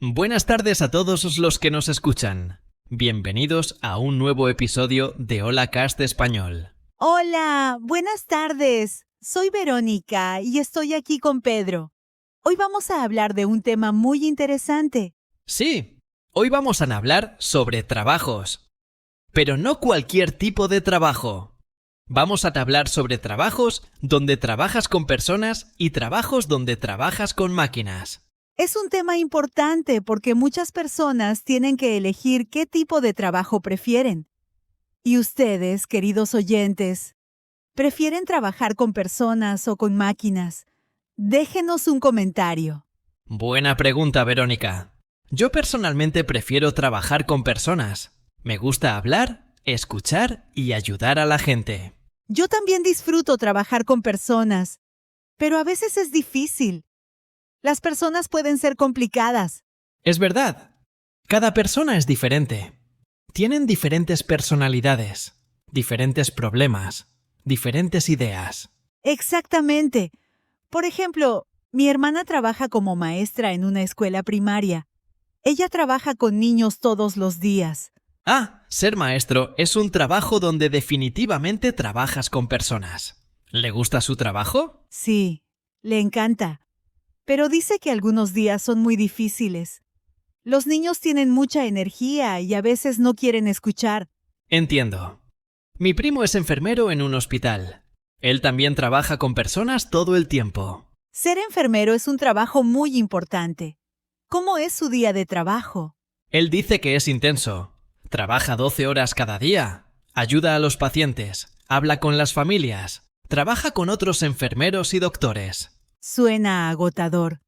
Buenas tardes a todos los que nos escuchan. Bienvenidos a un nuevo episodio de Hola Cast Español. Hola, buenas tardes. Soy Verónica y estoy aquí con Pedro. Hoy vamos a hablar de un tema muy interesante. Sí, hoy vamos a hablar sobre trabajos. Pero no cualquier tipo de trabajo. Vamos a hablar sobre trabajos donde trabajas con personas y trabajos donde trabajas con máquinas. Es un tema importante porque muchas personas tienen que elegir qué tipo de trabajo prefieren. Y ustedes, queridos oyentes, ¿prefieren trabajar con personas o con máquinas? Déjenos un comentario. Buena pregunta, Verónica. Yo personalmente prefiero trabajar con personas. Me gusta hablar, escuchar y ayudar a la gente. Yo también disfruto trabajar con personas, pero a veces es difícil. Las personas pueden ser complicadas. Es verdad. Cada persona es diferente. Tienen diferentes personalidades, diferentes problemas, diferentes ideas. Exactamente. Por ejemplo, mi hermana trabaja como maestra en una escuela primaria. Ella trabaja con niños todos los días. Ser maestro es un trabajo donde definitivamente trabajas con personas. ¿Le gusta su trabajo? Sí, le encanta. Pero dice que algunos días son muy difíciles. Los niños tienen mucha energía y a veces no quieren escuchar. Entiendo. Mi primo es enfermero en un hospital. Él también trabaja con personas todo el tiempo. Ser enfermero es un trabajo muy importante. ¿Cómo es su día de trabajo? Él dice que es intenso. Trabaja 12 horas cada día. Ayuda a los pacientes. Habla con las familias. Trabaja con otros enfermeros y doctores. Suena agotador,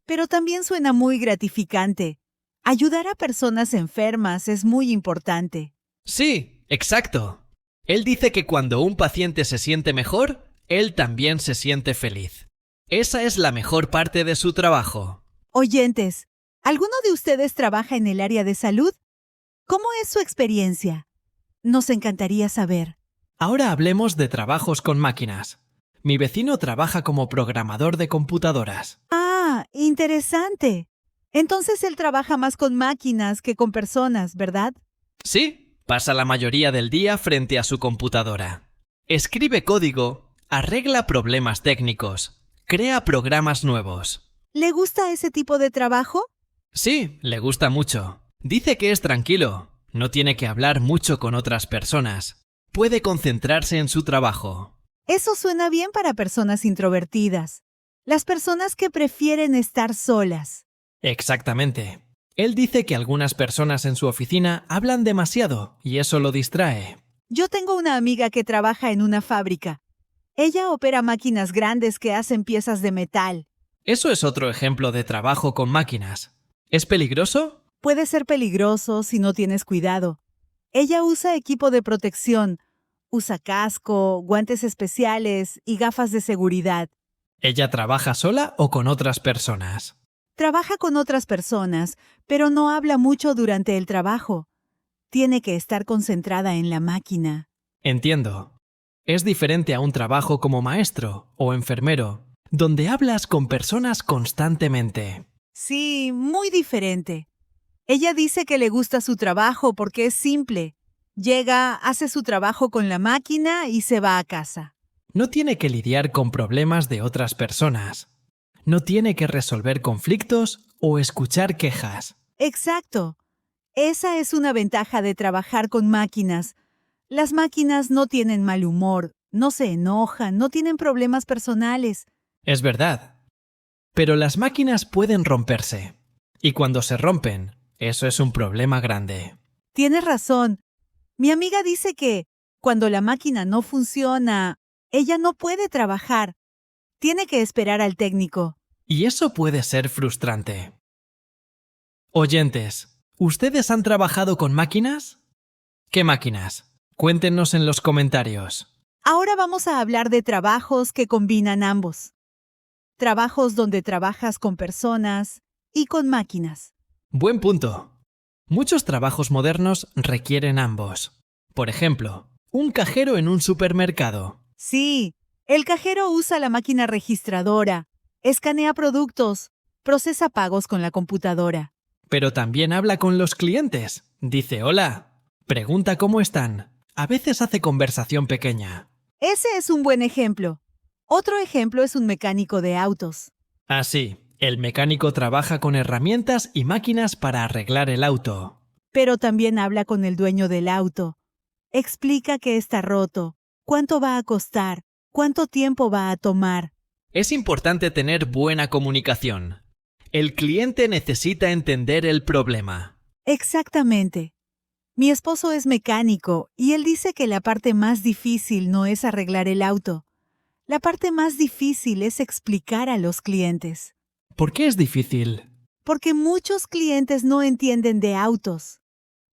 pero también suena muy gratificante. Ayudar a personas enfermas es muy importante. Sí, exacto. Él dice que cuando un paciente se siente mejor, él también se siente feliz. Esa es la mejor parte de su trabajo. Oyentes, ¿alguno de ustedes trabaja en el área de salud? ¿Cómo es su experiencia? Nos encantaría saber. Ahora hablemos de trabajos con máquinas. Mi vecino trabaja como programador de computadoras. Ah, interesante. Entonces él trabaja más con máquinas que con personas, ¿verdad? Sí, pasa la mayoría del día frente a su computadora. Escribe código, arregla problemas técnicos, crea programas nuevos. ¿Le gusta ese tipo de trabajo? Sí, le gusta mucho. Dice que es tranquilo, no tiene que hablar mucho con otras personas. Puede concentrarse en su trabajo. Eso suena bien para personas introvertidas. Las personas que prefieren estar solas. Exactamente. Él dice que algunas personas en su oficina hablan demasiado y eso lo distrae. Yo tengo una amiga que trabaja en una fábrica. Ella opera máquinas grandes que hacen piezas de metal. Eso es otro ejemplo de trabajo con máquinas. ¿Es peligroso? Puede ser peligroso si no tienes cuidado. Ella usa equipo de protección. Usa casco, guantes especiales y gafas de seguridad. ¿Ella trabaja sola o con otras personas? Trabaja con otras personas, pero no habla mucho durante el trabajo. Tiene que estar concentrada en la máquina. Entiendo. Es diferente a un trabajo como maestro o enfermero, donde hablas con personas constantemente. Sí, muy diferente. Ella dice que le gusta su trabajo porque es simple. Llega, hace su trabajo con la máquina y se va a casa. No tiene que lidiar con problemas de otras personas. No tiene que resolver conflictos o escuchar quejas. Exacto. Esa es una ventaja de trabajar con máquinas. Las máquinas no tienen mal humor, no se enojan, no tienen problemas personales. Es verdad. Pero las máquinas pueden romperse. Y cuando se rompen, eso es un problema grande. Tienes razón. Mi amiga dice que cuando la máquina no funciona, ella no puede trabajar. Tiene que esperar al técnico. Y eso puede ser frustrante. Oyentes, ¿ustedes han trabajado con máquinas? ¿Qué máquinas? Cuéntenos en los comentarios. Ahora vamos a hablar de trabajos que combinan ambos. Trabajos donde trabajas con personas y con máquinas. Buen punto. Muchos trabajos modernos requieren ambos. Por ejemplo, un cajero en un supermercado. Sí, el cajero usa la máquina registradora, escanea productos, procesa pagos con la computadora. Pero también habla con los clientes. Dice hola, pregunta cómo están. A veces hace conversación pequeña. Ese es un buen ejemplo. Otro ejemplo es un mecánico de autos. Así, el mecánico trabaja con herramientas y máquinas para arreglar el auto. Pero también habla con el dueño del auto. Explica que está roto, cuánto va a costar, cuánto tiempo va a tomar. Es importante tener buena comunicación. El cliente necesita entender el problema. Exactamente. Mi esposo es mecánico y él dice que la parte más difícil no es arreglar el auto. La parte más difícil es explicar a los clientes. ¿Por qué es difícil? Porque muchos clientes no entienden de autos.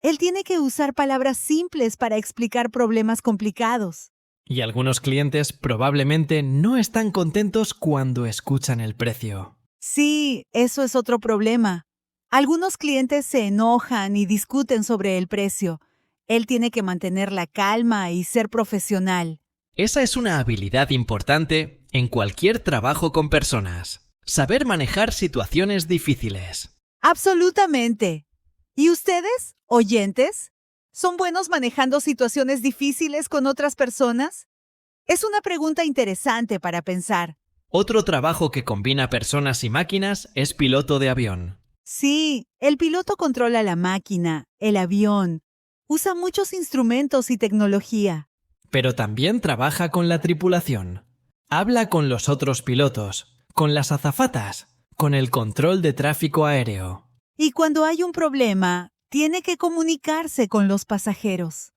Él tiene que usar palabras simples para explicar problemas complicados. Y algunos clientes probablemente no están contentos cuando escuchan el precio. Sí, eso es otro problema. Algunos clientes se enojan y discuten sobre el precio. Él tiene que mantener la calma y ser profesional. Esa es una habilidad importante en cualquier trabajo con personas. Saber manejar situaciones difíciles. Absolutamente. ¿Y ustedes, oyentes, son buenos manejando situaciones difíciles con otras personas? Es una pregunta interesante para pensar. Otro trabajo que combina personas y máquinas es piloto de avión. Sí, el piloto controla la máquina, el avión. Usa muchos instrumentos y tecnología. Pero también trabaja con la tripulación. Habla con los otros pilotos, con las azafatas, con el control de tráfico aéreo. Y cuando hay un problema, tiene que comunicarse con los pasajeros.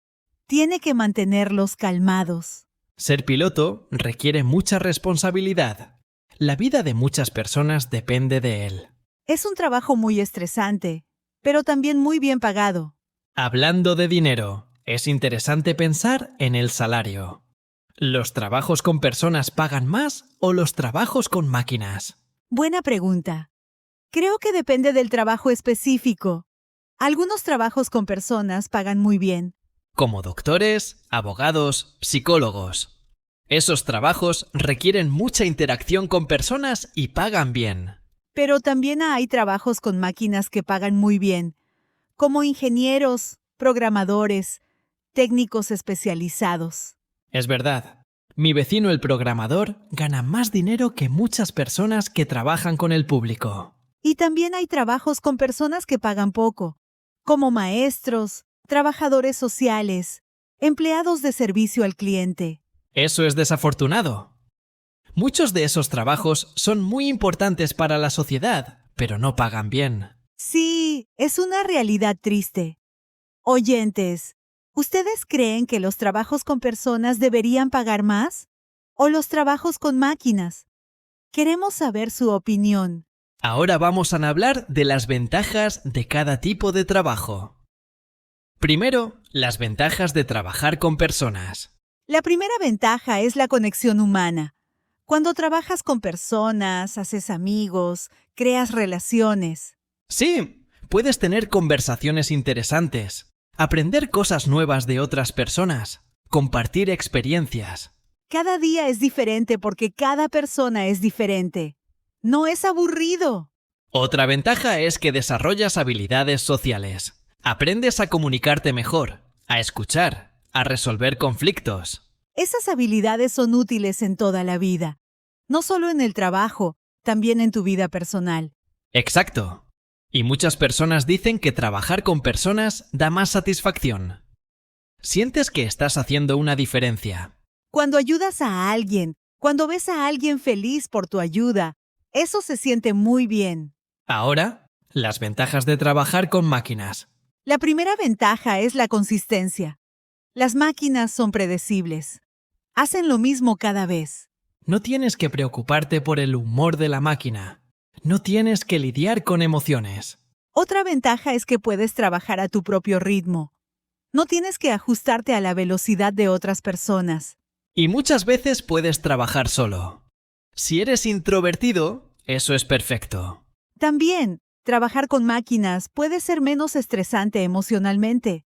Tiene que mantenerlos calmados. Ser piloto requiere mucha responsabilidad. La vida de muchas personas depende de él. Es un trabajo muy estresante, pero también muy bien pagado. Hablando de dinero, es interesante pensar en el salario. ¿Los trabajos con personas pagan más o los trabajos con máquinas? Buena pregunta. Creo que depende del trabajo específico. Algunos trabajos con personas pagan muy bien. Como doctores, abogados, psicólogos. Esos trabajos requieren mucha interacción con personas y pagan bien. Pero también hay trabajos con máquinas que pagan muy bien, como ingenieros, programadores, técnicos especializados. Es verdad. Mi vecino el programador gana más dinero que muchas personas que trabajan con el público. Y también hay trabajos con personas que pagan poco, como maestros, trabajadores sociales, empleados de servicio al cliente. Eso es desafortunado. Muchos de esos trabajos son muy importantes para la sociedad, pero no pagan bien. Sí, es una realidad triste. Oyentes, ¿ustedes creen que los trabajos con personas deberían pagar más? ¿O los trabajos con máquinas? Queremos saber su opinión. Ahora vamos a hablar de las ventajas de cada tipo de trabajo. Primero, las ventajas de trabajar con personas. La primera ventaja es la conexión humana. Cuando trabajas con personas, haces amigos, creas relaciones. Sí, puedes tener conversaciones interesantes, aprender cosas nuevas de otras personas, compartir experiencias. Cada día es diferente porque cada persona es diferente. No es aburrido. Otra ventaja es que desarrollas habilidades sociales. Aprendes a comunicarte mejor, a escuchar, a resolver conflictos. Esas habilidades son útiles en toda la vida. No solo en el trabajo, también en tu vida personal. Exacto. Y muchas personas dicen que trabajar con personas da más satisfacción. Sientes que estás haciendo una diferencia. Cuando ayudas a alguien, cuando ves a alguien feliz por tu ayuda, eso se siente muy bien. Ahora, las ventajas de trabajar con máquinas. La primera ventaja es la consistencia. Las máquinas son predecibles. Hacen lo mismo cada vez. No tienes que preocuparte por el humor de la máquina. No tienes que lidiar con emociones. Otra ventaja es que puedes trabajar a tu propio ritmo. No tienes que ajustarte a la velocidad de otras personas. Y muchas veces puedes trabajar solo. Si eres introvertido, eso es perfecto. También, trabajar con máquinas puede ser menos estresante emocionalmente.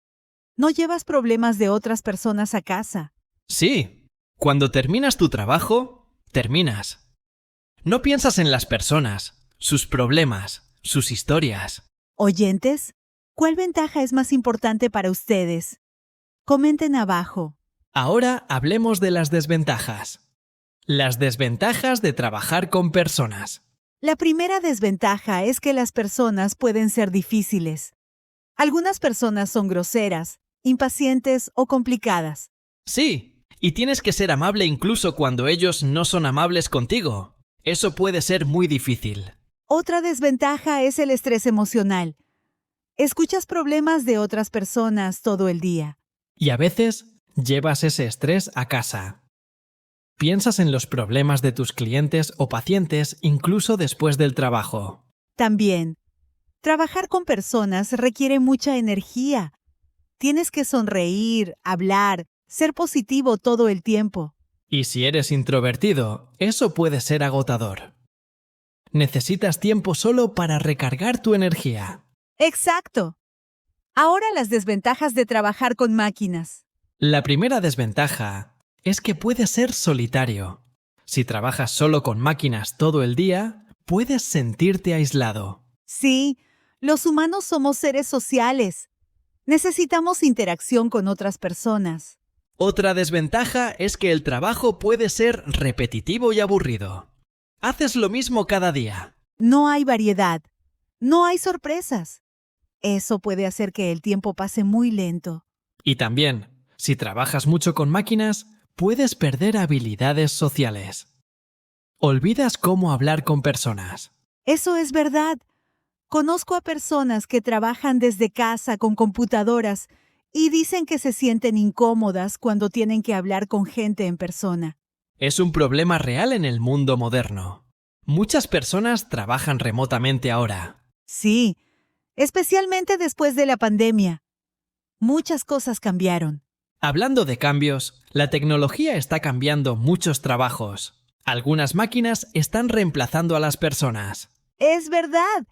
No llevas problemas de otras personas a casa. Sí, cuando terminas tu trabajo, terminas. No piensas en las personas, sus problemas, sus historias. Oyentes, ¿cuál ventaja es más importante para ustedes? Comenten abajo. Ahora hablemos de las desventajas. Las desventajas de trabajar con personas. La primera desventaja es que las personas pueden ser difíciles. Algunas personas son groseras, impacientes o complicadas. Sí, y tienes que ser amable incluso cuando ellos no son amables contigo. Eso puede ser muy difícil. Otra desventaja es el estrés emocional. Escuchas problemas de otras personas todo el día. Y a veces llevas ese estrés a casa. Piensas en los problemas de tus clientes o pacientes incluso después del trabajo. También, trabajar con personas requiere mucha energía. Tienes que sonreír, hablar, ser positivo todo el tiempo. Y si eres introvertido, eso puede ser agotador. Necesitas tiempo solo para recargar tu energía. Exacto. Ahora las desventajas de trabajar con máquinas. La primera desventaja es que puedes ser solitario. Si trabajas solo con máquinas todo el día, puedes sentirte aislado. Sí, los humanos somos seres sociales. Necesitamos interacción con otras personas. Otra desventaja es que el trabajo puede ser repetitivo y aburrido. Haces lo mismo cada día. No hay variedad. No hay sorpresas. Eso puede hacer que el tiempo pase muy lento. Y también, si trabajas mucho con máquinas, puedes perder habilidades sociales. Olvidas cómo hablar con personas. Eso es verdad. Conozco a personas que trabajan desde casa con computadoras y dicen que se sienten incómodas cuando tienen que hablar con gente en persona. Es un problema real en el mundo moderno. Muchas personas trabajan remotamente ahora. Sí, especialmente después de la pandemia. Muchas cosas cambiaron. Hablando de cambios, la tecnología está cambiando muchos trabajos. Algunas máquinas están reemplazando a las personas. Es verdad.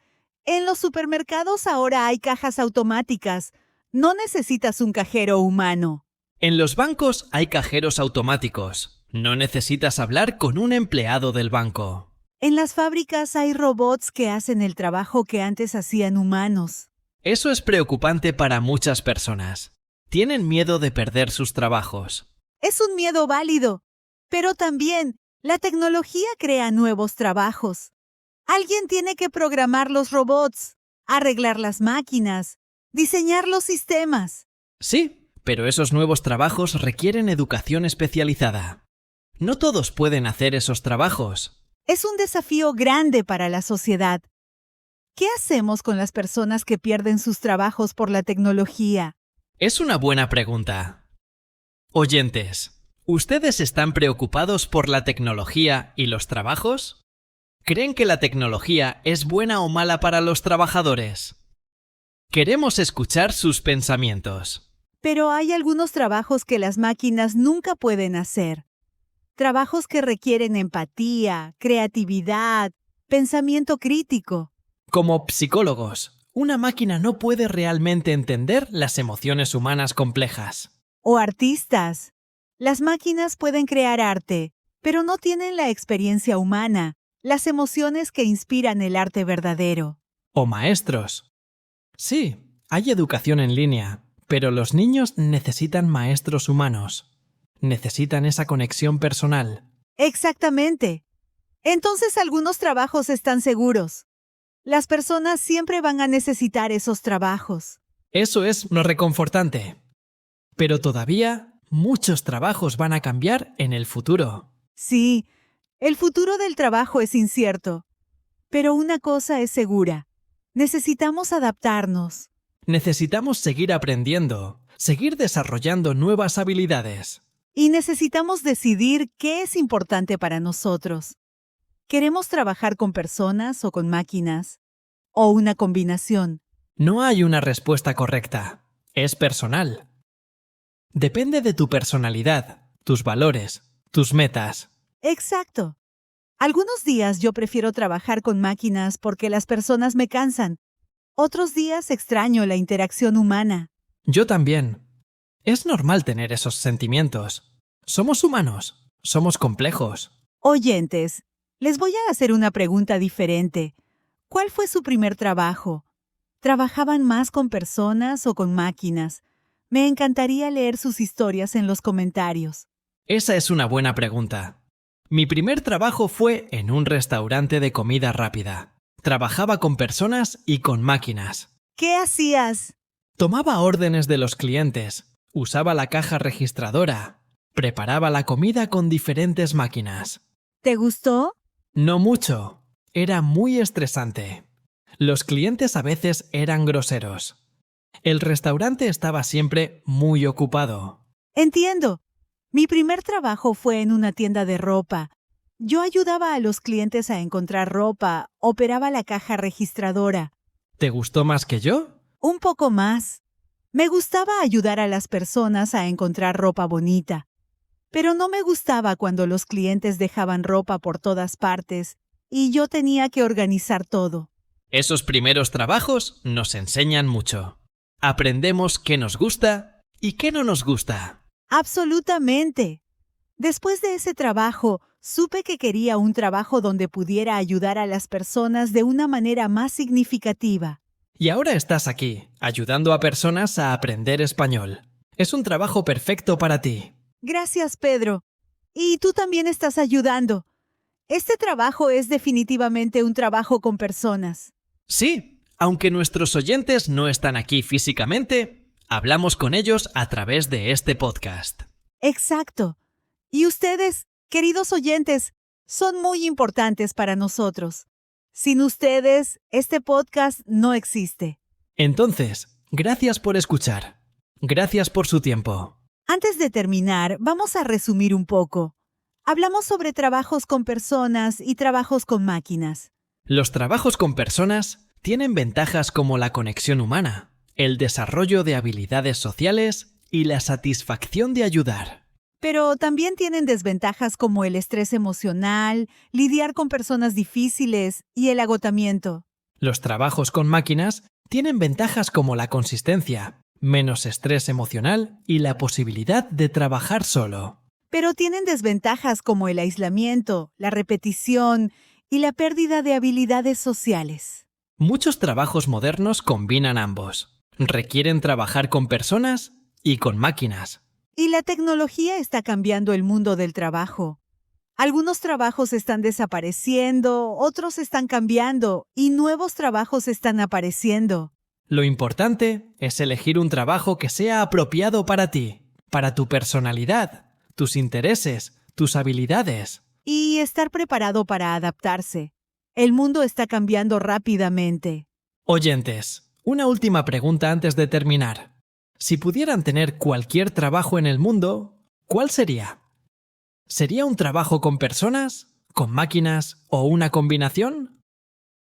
En los supermercados ahora hay cajas automáticas. No necesitas un cajero humano. En los bancos hay cajeros automáticos. No necesitas hablar con un empleado del banco. En las fábricas hay robots que hacen el trabajo que antes hacían humanos. Eso es preocupante para muchas personas. Tienen miedo de perder sus trabajos. Es un miedo válido, pero también la tecnología crea nuevos trabajos. Alguien tiene que programar los robots, arreglar las máquinas, diseñar los sistemas. Sí, pero esos nuevos trabajos requieren educación especializada. No todos pueden hacer esos trabajos. Es un desafío grande para la sociedad. ¿Qué hacemos con las personas que pierden sus trabajos por la tecnología? Es una buena pregunta. Oyentes, ¿ustedes están preocupados por la tecnología y los trabajos? ¿Creen que la tecnología es buena o mala para los trabajadores? Queremos escuchar sus pensamientos. Pero hay algunos trabajos que las máquinas nunca pueden hacer. Trabajos que requieren empatía, creatividad, pensamiento crítico. Como psicólogos, una máquina no puede realmente entender las emociones humanas complejas. O artistas. Las máquinas pueden crear arte, pero no tienen la experiencia humana, las emociones que inspiran el arte verdadero. O maestros. Sí, hay educación en línea, pero los niños necesitan maestros humanos. Necesitan esa conexión personal. Exactamente. Entonces algunos trabajos están seguros. Las personas siempre van a necesitar esos trabajos. Eso es lo reconfortante. Pero todavía muchos trabajos van a cambiar en el futuro. Sí, el futuro del trabajo es incierto. Pero una cosa es segura. Necesitamos adaptarnos. Necesitamos seguir aprendiendo, seguir desarrollando nuevas habilidades. Y necesitamos decidir qué es importante para nosotros. ¿Queremos trabajar con personas o con máquinas? ¿O una combinación? No hay una respuesta correcta. Es personal. Depende de tu personalidad, tus valores, tus metas. Exacto. Algunos días yo prefiero trabajar con máquinas porque las personas me cansan. Otros días extraño la interacción humana. Yo también. Es normal tener esos sentimientos. Somos humanos. Somos complejos. Oyentes, les voy a hacer una pregunta diferente. ¿Cuál fue su primer trabajo? ¿Trabajaban más con personas o con máquinas? Me encantaría leer sus historias en los comentarios. Esa es una buena pregunta. Mi primer trabajo fue en un restaurante de comida rápida. Trabajaba con personas y con máquinas. ¿Qué hacías? Tomaba órdenes de los clientes, usaba la caja registradora, preparaba la comida con diferentes máquinas. ¿Te gustó? No mucho. Era muy estresante. Los clientes a veces eran groseros. El restaurante estaba siempre muy ocupado. Entiendo. Mi primer trabajo fue en una tienda de ropa. Yo ayudaba a los clientes a encontrar ropa, operaba la caja registradora. ¿Te gustó más que yo? Un poco más. Me gustaba ayudar a las personas a encontrar ropa bonita. Pero no me gustaba cuando los clientes dejaban ropa por todas partes y yo tenía que organizar todo. Esos primeros trabajos nos enseñan mucho. Aprendemos qué nos gusta y qué no nos gusta. Absolutamente. Después de ese trabajo, supe que quería un trabajo donde pudiera ayudar a las personas de una manera más significativa. Y ahora estás aquí, ayudando a personas a aprender español. Es un trabajo perfecto para ti. Gracias, Pedro. Y tú también estás ayudando. Este trabajo es definitivamente un trabajo con personas. Sí, aunque nuestros oyentes no están aquí físicamente, hablamos con ellos a través de este podcast. Exacto. Y ustedes, queridos oyentes, son muy importantes para nosotros. Sin ustedes, este podcast no existe. Entonces, gracias por escuchar. Gracias por su tiempo. Antes de terminar, vamos a resumir un poco. Hablamos sobre trabajos con personas y trabajos con máquinas. Los trabajos con personas tienen ventajas como la conexión humana, el desarrollo de habilidades sociales y la satisfacción de ayudar. Pero también tienen desventajas como el estrés emocional, lidiar con personas difíciles y el agotamiento. Los trabajos con máquinas tienen ventajas como la consistencia, menos estrés emocional y la posibilidad de trabajar solo. Pero tienen desventajas como el aislamiento, la repetición y la pérdida de habilidades sociales. Muchos trabajos modernos combinan ambos. Requieren trabajar con personas y con máquinas. Y la tecnología está cambiando el mundo del trabajo. Algunos trabajos están desapareciendo, otros están cambiando y nuevos trabajos están apareciendo. Lo importante es elegir un trabajo que sea apropiado para ti, para tu personalidad, tus intereses, tus habilidades. Y estar preparado para adaptarse. El mundo está cambiando rápidamente. Oyentes, una última pregunta antes de terminar. Si pudieran tener cualquier trabajo en el mundo, ¿cuál sería? ¿Sería un trabajo con personas, con máquinas o una combinación?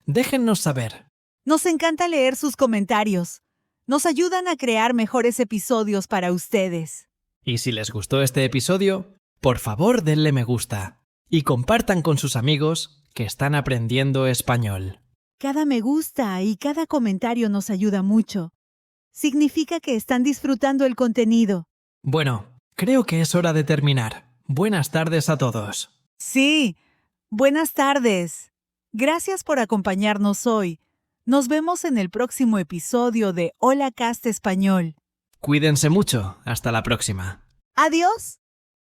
Déjennos saber. Nos encanta leer sus comentarios. Nos ayudan a crear mejores episodios para ustedes. Y si les gustó este episodio, por favor denle me gusta y compartan con sus amigos que están aprendiendo español. Cada me gusta y cada comentario nos ayuda mucho. Significa que están disfrutando el contenido. Bueno, creo que es hora de terminar. Buenas tardes a todos. Sí, buenas tardes. Gracias por acompañarnos hoy. Nos vemos en el próximo episodio de Hola Cast Español. Cuídense mucho. Hasta la próxima. Adiós.